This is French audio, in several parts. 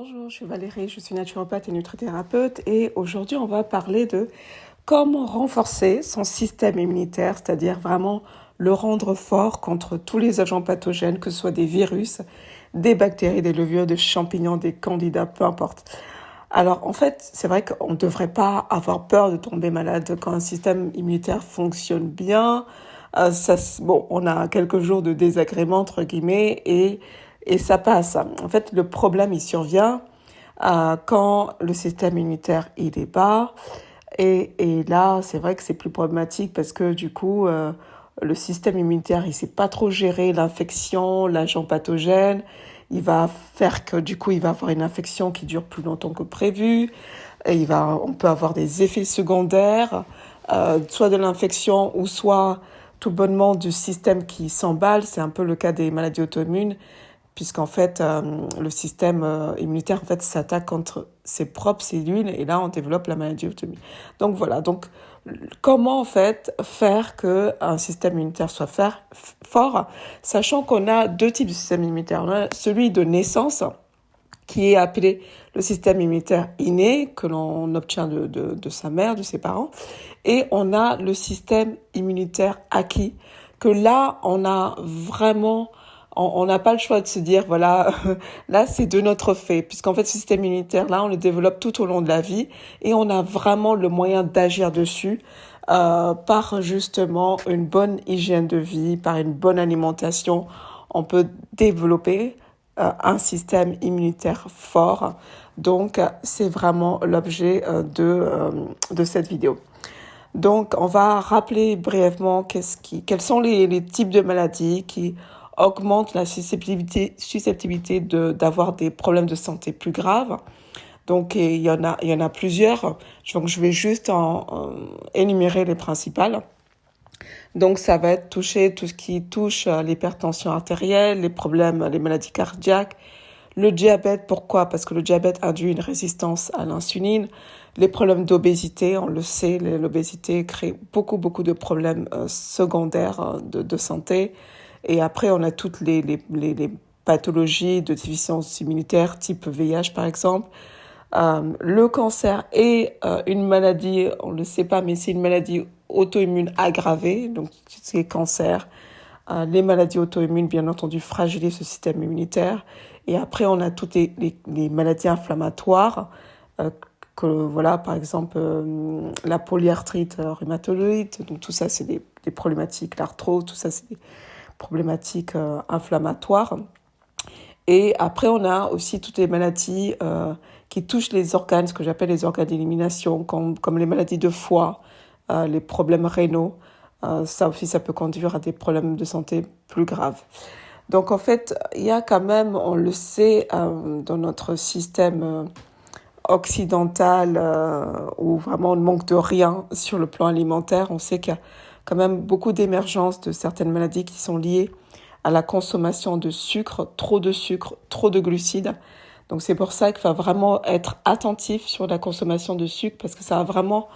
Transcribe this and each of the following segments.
Bonjour, je suis Valérie, je suis naturopathe et nutrithérapeute et aujourd'hui on va parler de comment renforcer son système immunitaire, c'est-à-dire vraiment le rendre fort contre tous les agents pathogènes, que ce soit des virus, des bactéries, des levures, des champignons, des candidats, peu importe. Alors en fait, c'est vrai qu'on ne devrait pas avoir peur de tomber malade quand un système immunitaire fonctionne bien. Bon, on a quelques jours de désagréments entre guillemets et ça passe. En fait, le problème il survient quand le système immunitaire il est bas et là c'est vrai que c'est plus problématique parce que du coup le système immunitaire il sait pas trop gérer l'infection, l'agent pathogène. Il va faire que du coup il va avoir une infection qui dure plus longtemps que prévu. Et on peut avoir des effets secondaires, soit de l'infection ou soit tout bonnement du système qui s'emballe. C'est un peu le cas des maladies auto-immunes, puisqu'en fait, le système immunitaire en fait, s'attaque contre ses propres cellules, et là, on développe la maladie auto-immune. Donc voilà, donc comment en fait faire qu'un système immunitaire soit fort, sachant qu'on a deux types de système immunitaire. On a celui de naissance, qui est appelé le système immunitaire inné, que l'on obtient de sa mère, de ses parents. Et on a le système immunitaire acquis, que là, on a vraiment... On n'a pas le choix de se dire, voilà, là, c'est de notre fait, puisqu'en fait, ce système immunitaire, là, on le développe tout au long de la vie et on a vraiment le moyen d'agir dessus par justement une bonne hygiène de vie, par une bonne alimentation. On peut développer un système immunitaire fort. Donc, c'est vraiment l'objet de cette vidéo. Donc, on va rappeler brièvement quels sont les types de maladies qui augmentent la susceptibilité d'avoir des problèmes de santé plus graves. Donc, il y en a plusieurs. Donc, je vais juste énumérer les principales. Donc, ça va être toucher tout ce qui touche l'hypertension artérielle, les maladies cardiaques, le diabète. Pourquoi? Parce que le diabète induit une résistance à l'insuline. Les problèmes d'obésité, on le sait, l'obésité crée beaucoup de problèmes secondaires de santé. Et après, on a toutes les pathologies de déficience immunitaire, type VIH par exemple. Le cancer est une maladie, on ne le sait pas, mais c'est une maladie auto-immune aggravée, donc c'est cancer. Les maladies auto-immunes, bien entendu, fragilisent ce système immunitaire. Et après, on a toutes les maladies inflammatoires, voilà, par exemple, la polyarthrite rhumatoïde. Donc tout ça, c'est des problématiques, l'arthrose, tout ça, c'est des problématiques inflammatoires. Et après, on a aussi toutes les maladies qui touchent les organes, ce que j'appelle les organes d'élimination, comme les maladies de foie, les problèmes rénaux. Ça aussi, ça peut conduire à des problèmes de santé plus graves. Donc en fait, il y a quand même, on le sait, dans notre système occidental, où vraiment on ne manque de rien sur le plan alimentaire, on sait qu'il y a quand même beaucoup d'émergence de certaines maladies qui sont liées à la consommation de sucre, trop de glucides. Donc c'est pour ça qu'il faut vraiment être attentif sur la consommation de sucre, parce que ça a vraiment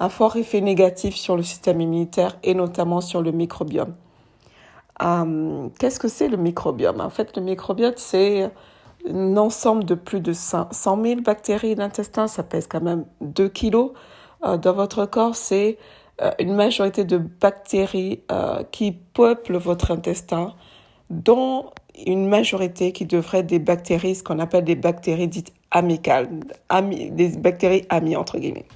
un fort effet négatif sur le système immunitaire et notamment sur le microbiome. Qu'est-ce que c'est le microbiome? En fait, le microbiome, c'est un ensemble de plus de 100 000 bactéries d'intestin. Ça pèse quand même 2 kilos. Dans votre corps, c'est une majorité de bactéries qui peuplent votre intestin, dont une majorité qui devrait être des bactéries, ce qu'on appelle des bactéries dites amicales, des bactéries amies, entre guillemets.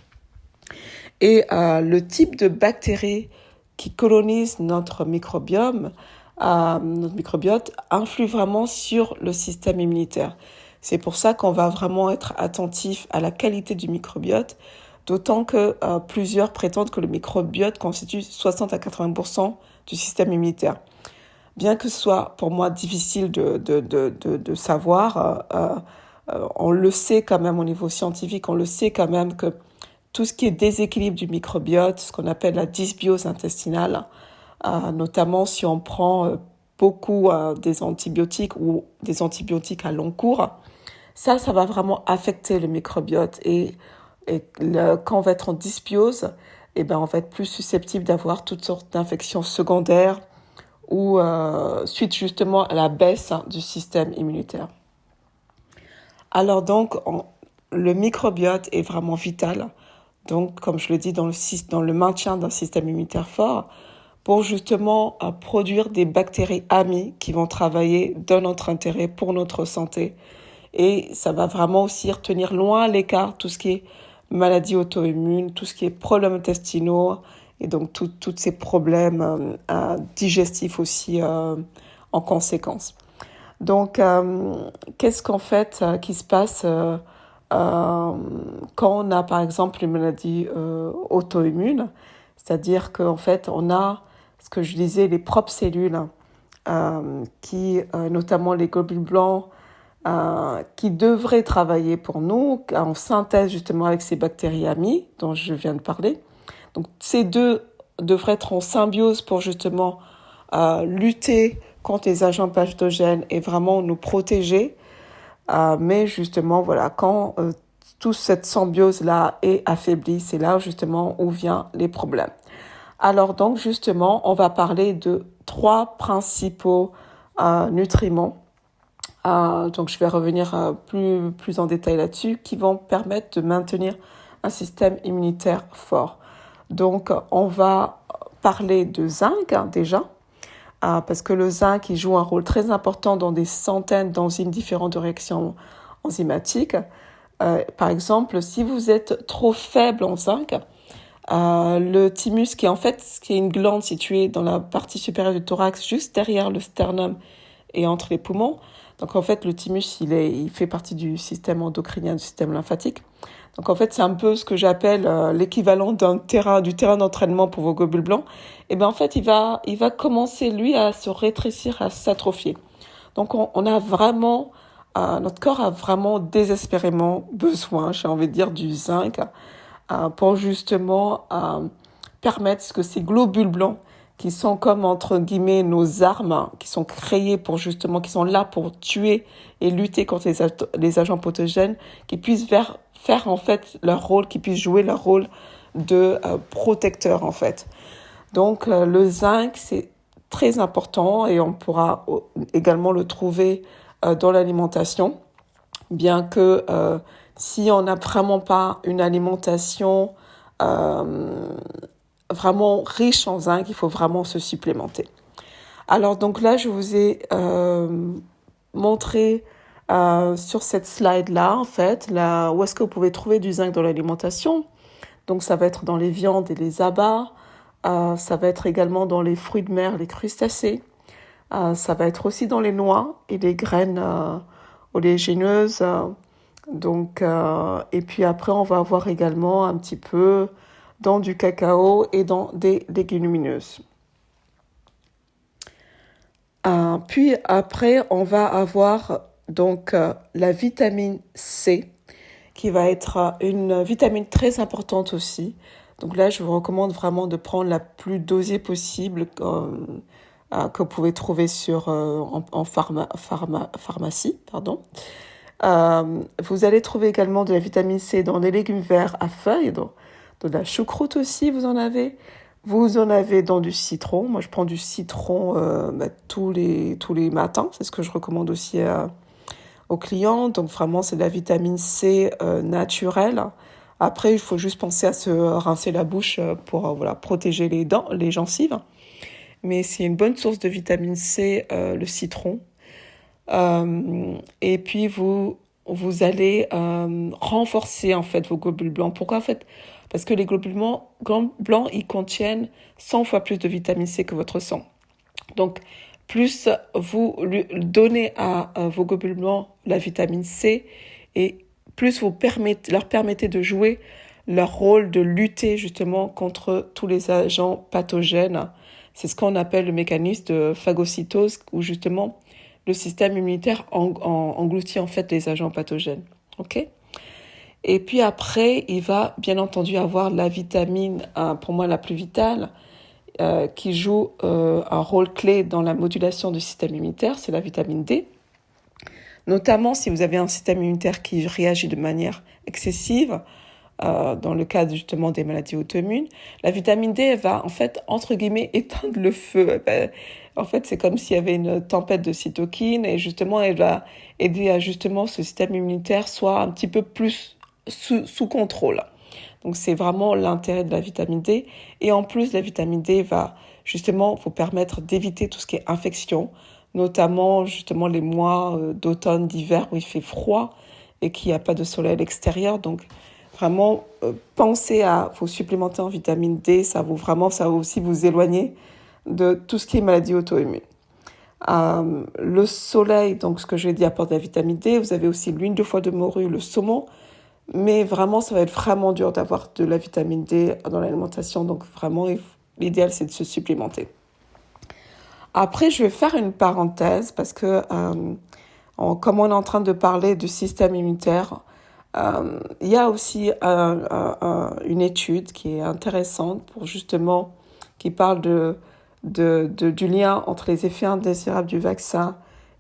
Et le type de bactéries qui colonisent notre microbiote, influe vraiment sur le système immunitaire. C'est pour ça qu'on va vraiment être attentif à la qualité du microbiote, d'autant que plusieurs prétendent que le microbiote constitue 60 à 80% du système immunitaire. Bien que ce soit pour moi difficile de savoir, on le sait quand même au niveau scientifique, on le sait quand même que tout ce qui est déséquilibre du microbiote, ce qu'on appelle la dysbiose intestinale, notamment si on prend beaucoup des antibiotiques ou des antibiotiques à long cours, ça va vraiment affecter le microbiote. Quand on va être en dysbiose, on va être plus susceptible d'avoir toutes sortes d'infections secondaires ou suite justement à la baisse du système immunitaire. Alors donc, le microbiote est vraiment vital. Donc, comme je le dis, dans le maintien d'un système immunitaire fort, pour justement produire des bactéries amies qui vont travailler dans notre intérêt, pour notre santé. Et ça va vraiment aussi retenir loin à l'écart tout ce qui est maladies auto-immunes, tout ce qui est problèmes intestinaux, et donc tous ces problèmes digestifs aussi en conséquence. Donc, qu'est-ce qu'en fait qui se passe quand on a par exemple une maladie auto-immune, c'est-à-dire qu'en fait on a ce que je disais, les propres cellules qui, notamment les globules blancs, qui devraient travailler pour nous en synthèse justement avec ces bactéries amies dont je viens de parler. Donc ces deux devraient être en symbiose pour justement lutter contre les agents pathogènes et vraiment nous protéger. Mais justement, voilà, quand toute cette symbiose-là est affaiblie, c'est là justement où viennent les problèmes. Alors donc justement, on va parler de 3 principaux nutriments. Donc je vais revenir plus en détail là-dessus, qui vont permettre de maintenir un système immunitaire fort. Donc on va parler de zinc déjà, parce que le zinc il joue un rôle très important dans des centaines d'enzymes différentes de réactions enzymatiques. Par exemple, si vous êtes trop faible en zinc, le thymus, qui est une glande située dans la partie supérieure du thorax, juste derrière le sternum et entre les poumons. Donc en fait, le thymus, il fait partie du système endocrinien, du système lymphatique. Donc en fait, c'est un peu ce que j'appelle l'équivalent du terrain d'entraînement pour vos globules blancs. Et ben en fait, il va commencer lui à se rétrécir, à s'atrophier. Donc on a vraiment, notre corps a vraiment désespérément besoin, j'ai envie de dire, du zinc pour justement permettre que ces globules blancs, qui sont comme entre guillemets nos armes, qui sont créées pour justement, qui sont là pour tuer et lutter contre les agents pathogènes, qui puissent faire en fait leur rôle, qui puissent jouer leur rôle de protecteur en fait. Donc le zinc c'est très important et on pourra également le trouver dans l'alimentation, bien que si on n'a vraiment pas une alimentation vraiment riche en zinc, il faut vraiment se supplémenter. Alors donc là, je vous ai montré sur cette slide-là, en fait, où est-ce que vous pouvez trouver du zinc dans l'alimentation. Donc ça va être dans les viandes et les abats, ça va être également dans les fruits de mer, les crustacés, ça va être aussi dans les noix et les graines oléagineuses. Donc, et puis après, on va avoir également un petit peu dans du cacao et dans des légumineuses. Puis après, on va avoir donc la vitamine C, qui va être une vitamine très importante aussi. Donc là, je vous recommande vraiment de prendre la plus dosée possible que vous pouvez trouver en pharmacie. Pardon. Vous allez trouver également de la vitamine C dans les légumes verts à feuilles, de la choucroute aussi, vous en avez. Vous en avez dans du citron. Moi, je prends du citron tous les matins. C'est ce que je recommande aussi aux clients. Donc, vraiment, c'est de la vitamine C naturelle. Après, il faut juste penser à se rincer la bouche pour protéger les dents, les gencives. Mais c'est une bonne source de vitamine C, le citron. Et puis, vous allez renforcer en fait vos globules blancs. Pourquoi en fait? Parce que les globules blancs, ils contiennent 100 fois plus de vitamine C que votre sang. Donc, plus vous donnez à vos globules blancs la vitamine C et plus vous leur permettez de jouer leur rôle de lutter justement contre tous les agents pathogènes. C'est ce qu'on appelle le mécanisme de phagocytose, où justement le système immunitaire engloutit en fait les agents pathogènes. Ok ? Et puis après, il va bien entendu avoir la vitamine, pour moi la plus vitale, qui joue un rôle clé dans la modulation du système immunitaire, c'est la vitamine D. Notamment si vous avez un système immunitaire qui réagit de manière excessive, dans le cadre justement des maladies auto-immunes. La vitamine D, elle va en fait, entre guillemets, éteindre le feu. En fait, c'est comme s'il y avait une tempête de cytokines et justement, elle va aider à justement ce système immunitaire soit un petit peu plus sous contrôle. Donc, c'est vraiment l'intérêt de la vitamine D. Et en plus, la vitamine D va justement vous permettre d'éviter tout ce qui est infection, notamment justement les mois d'automne, d'hiver où il fait froid et qu'il n'y a pas de soleil à l'extérieur. Donc, vraiment, pensez à vous supplémenter en vitamine D. Ça va aussi vous éloigner de tout ce qui est maladie auto-immune. Le soleil, donc ce que je l'ai dit, apporte de la vitamine D. Vous avez aussi l'huile de foie de morue, le saumon. Mais vraiment, ça va être vraiment dur d'avoir de la vitamine D dans l'alimentation. Donc vraiment, l'idéal, c'est de se supplémenter. Après, je vais faire une parenthèse parce que comme on est en train de parler du système immunitaire, il y a aussi une étude qui est intéressante pour justement, qui parle du lien entre les effets indésirables du vaccin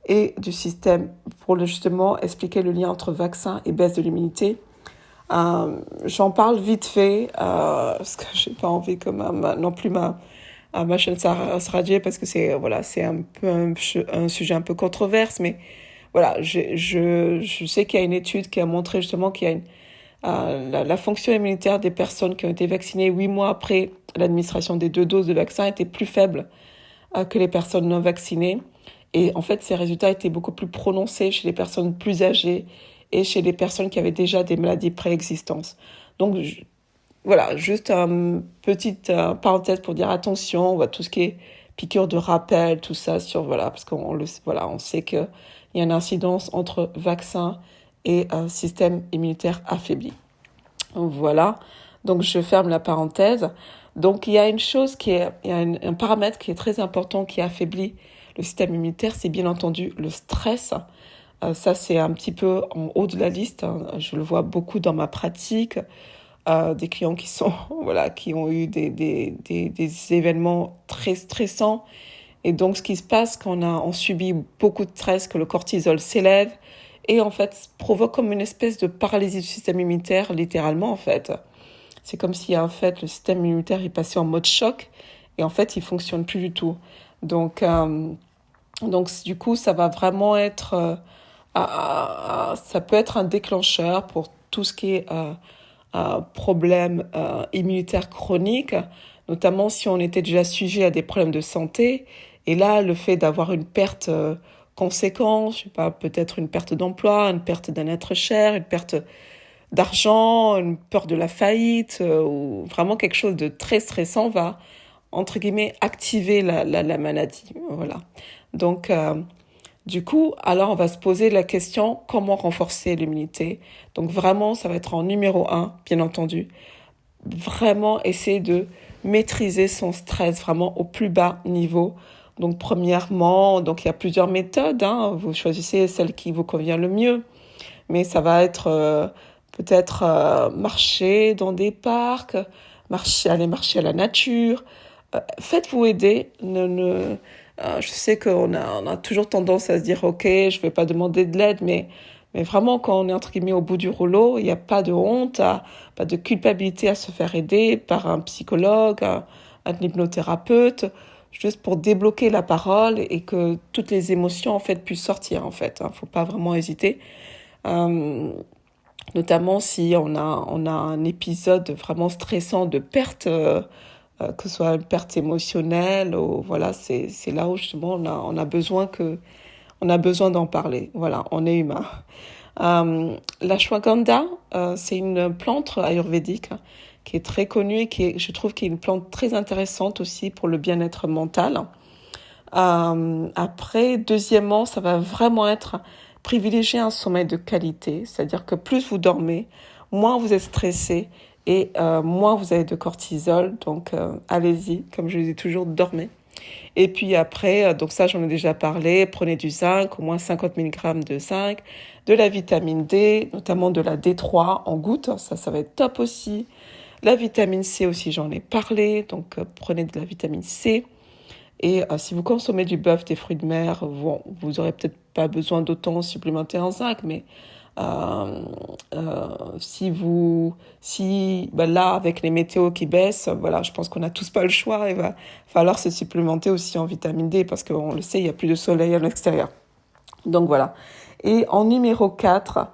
et du système, pour justement expliquer le lien entre vaccin et baisse de l'immunité. J'en parle vite fait, parce que j'ai pas envie que non plus ma chaîne se radie, parce que c'est un peu un sujet un peu controverse, mais voilà, je sais qu'il y a une étude qui a montré justement qu'il y a la fonction immunitaire des personnes qui ont été vaccinées 8 mois après l'administration des 2 doses de vaccin était plus faible que les personnes non vaccinées. Et en fait, ces résultats étaient beaucoup plus prononcés chez les personnes plus âgées et chez les personnes qui avaient déjà des maladies préexistantes. Donc, voilà, juste une petite parenthèse pour dire attention, tout ce qui est piqûre de rappel, tout ça, parce on sait qu'il y a une incidence entre vaccin et système immunitaire affaibli. Voilà, donc je ferme la parenthèse. Donc il y a un paramètre qui est très important qui affaiblit le système immunitaire, c'est bien entendu le stress. Ça, c'est un petit peu en haut de la liste. Je le vois beaucoup dans ma pratique. Des clients qui ont eu des événements très stressants. Et donc, ce qui se passe quand on subit beaucoup de stress, que le cortisol s'élève et en fait provoque comme une espèce de paralysie du système immunitaire, littéralement en fait. C'est comme si en fait le système immunitaire est passé en mode choc et en fait il fonctionne plus du tout. Donc du coup, ça va vraiment être ça peut être un déclencheur pour tout ce qui est problème immunitaire chronique, notamment si on était déjà sujet à des problèmes de santé. Et là, le fait d'avoir une perte conséquente, je sais pas, peut-être une perte d'emploi, une perte d'un être cher, une perte d'argent, une peur de la faillite, ou vraiment quelque chose de très stressant va, entre guillemets, activer la maladie. Voilà. Donc, du coup, alors on va se poser la question, comment renforcer l'immunité? Donc vraiment, ça va être en numéro 1, bien entendu. Vraiment essayer de maîtriser son stress vraiment au plus bas niveau. Donc premièrement, il y a plusieurs méthodes, vous choisissez celle qui vous convient le mieux. Mais ça va être peut-être marcher dans des parcs, aller marcher à la nature. Faites-vous aider, je sais qu'on a toujours tendance à se dire « Ok, je ne vais pas demander de l'aide », mais vraiment, quand on est entre guillemets au bout du rouleau, il n'y a pas de honte, pas de culpabilité à se faire aider par un psychologue, un hypnothérapeute, juste pour débloquer la parole et que toutes les émotions en fait puissent sortir en fait. Faut pas vraiment hésiter. Notamment si on a un épisode vraiment stressant de perte, que ce soit une perte émotionnelle, ou voilà, c'est là où justement on a besoin d'en parler. Voilà, on est humain. L'ashwagandha, c'est une plante ayurvédique qui est très connue et je trouve qu'il est une plante très intéressante aussi pour le bien-être mental. Après, deuxièmement, ça va vraiment être privilégier un sommeil de qualité, c'est-à-dire que plus vous dormez, moins vous êtes stressé et moins vous avez de cortisol. Donc, allez-y, comme je le dis toujours, dormez. Et puis après, donc ça j'en ai déjà parlé, prenez du zinc, au moins 50 mg de zinc, de la vitamine D, notamment de la D3 en gouttes, ça va être top aussi. La vitamine C aussi, j'en ai parlé, donc prenez de la vitamine C. Et si vous consommez du bœuf, des fruits de mer, vous aurez peut-être pas besoin d'autant supplémentaire en zinc, mais Là, avec les météos qui baissent, voilà, je pense qu'on n'a tous pas le choix. Il va falloir se supplémenter aussi en vitamine D parce qu'on le sait, il n'y a plus de soleil à l'extérieur. Donc voilà. Et en numéro 4,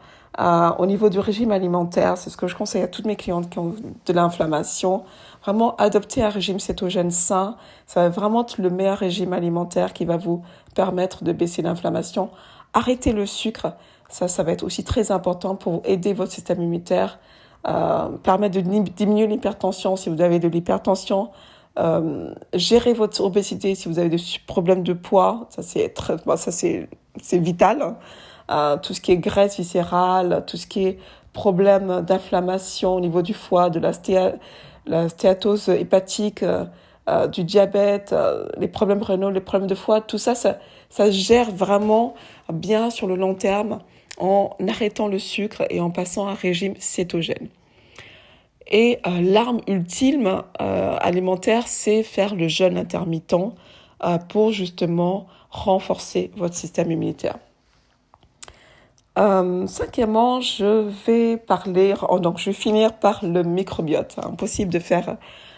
au niveau du régime alimentaire, c'est ce que je conseille à toutes mes clientes qui ont de l'inflammation. Vraiment, adopter un régime cétogène sain, ça va vraiment être le meilleur régime alimentaire qui va vous permettre de baisser l'inflammation. Arrêter le sucre, ça va être aussi très important pour aider votre système immunitaire, permettre de diminuer l'hypertension si vous avez de l'hypertension, gérer votre obésité si vous avez des problèmes de poids, c'est vital. Tout ce qui est graisse viscérale, tout ce qui est problème d'inflammation au niveau du foie, de la stéatose hépatique, du diabète, les problèmes rénaux, les problèmes de foie, tout ça, ça se gère vraiment bien sur le long terme en arrêtant le sucre et en passant à un régime cétogène. Et l'arme ultime alimentaire, c'est faire le jeûne intermittent pour justement renforcer votre système immunitaire. Cinquièmement, je vais finir par le microbiote. Impossible de faire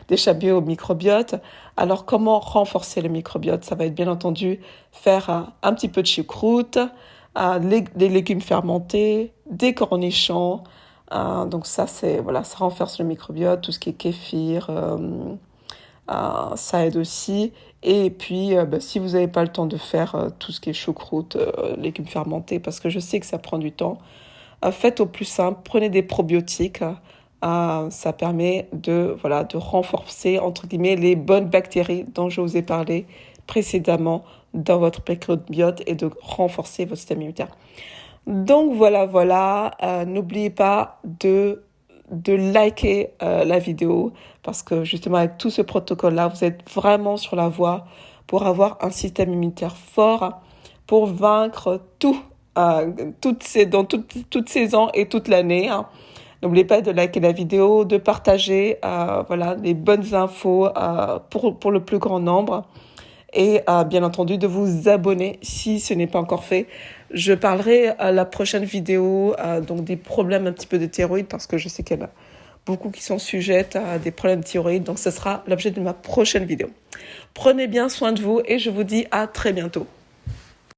d'échapper au microbiote. Alors, comment renforcer le microbiote? Ça va être bien entendu faire un petit peu de choucroute, des légumes fermentés, des cornichons. Donc ça renforce le microbiote, tout ce qui est kéfir, ça aide aussi. Et puis, si vous n'avez pas le temps de faire tout ce qui est choucroute, légumes fermentés, parce que je sais que ça prend du temps, faites au plus simple, prenez des probiotiques. Ça permet de renforcer, entre guillemets, les bonnes bactéries dont je vous ai parlé précédemment dans votre microbiote et de renforcer votre système immunitaire. Donc voilà, n'oubliez pas de liker la vidéo parce que justement avec tout ce protocole-là, vous êtes vraiment sur la voie pour avoir un système immunitaire fort, pour vaincre toutes saisons et toute l'année. N'oubliez pas de liker la vidéo, de partager les bonnes infos pour le plus grand nombre. Et bien entendu de vous abonner si ce n'est pas encore fait. Je parlerai à la prochaine vidéo donc des problèmes un petit peu de thyroïde parce que je sais qu'il y en a beaucoup qui sont sujettes à des problèmes de thyroïde. Donc ce sera l'objet de ma prochaine vidéo. Prenez bien soin de vous et je vous dis à très bientôt.